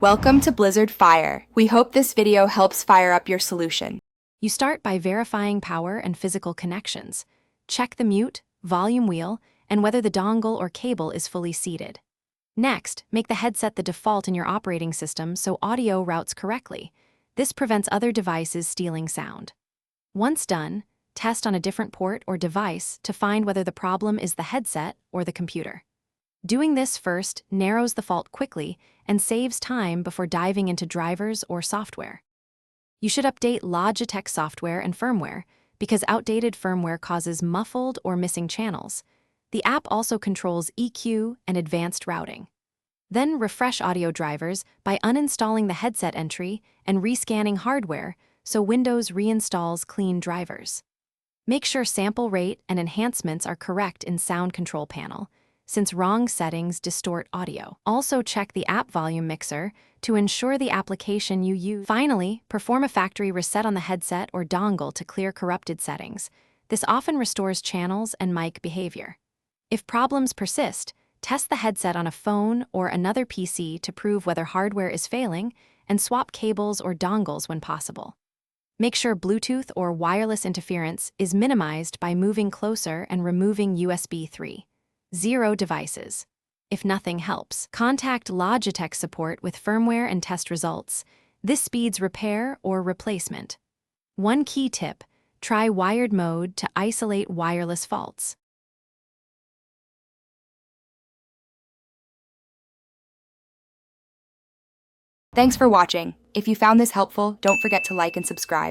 Welcome to Blizzard Fire. We hope this video helps fire up your solution. You start by verifying power and physical connections. Check the mute, volume wheel, and whether the dongle or cable is fully seated. Next, make the headset the default in your operating system so audio routes correctly. This prevents other devices stealing sound. Once done, test on a different port or device to find whether the problem is the headset or the computer. Doing this first narrows the fault quickly and saves time before diving into drivers or software. You should update Logitech software and firmware because outdated firmware causes muffled or missing channels. The app also controls EQ and advanced routing. Then refresh audio drivers by uninstalling the headset entry and rescanning hardware so Windows reinstalls clean drivers. Make sure sample rate and enhancements are correct in Sound Control Panel, since wrong settings distort audio. Also check the app volume mixer to ensure the application you use. Finally, perform a factory reset on the headset or dongle to clear corrupted settings. This often restores channels and mic behavior. If problems persist, test the headset on a phone or another PC to prove whether hardware is failing and swap cables or dongles when possible. Make sure Bluetooth or wireless interference is minimized by moving closer and removing USB 3.0 devices. If nothing helps, contact Logitech support with firmware and test results. This speeds repair or replacement. One key tip: try wired mode to isolate wireless faults. Thanks for watching. If you found this helpful, don't forget to like and subscribe.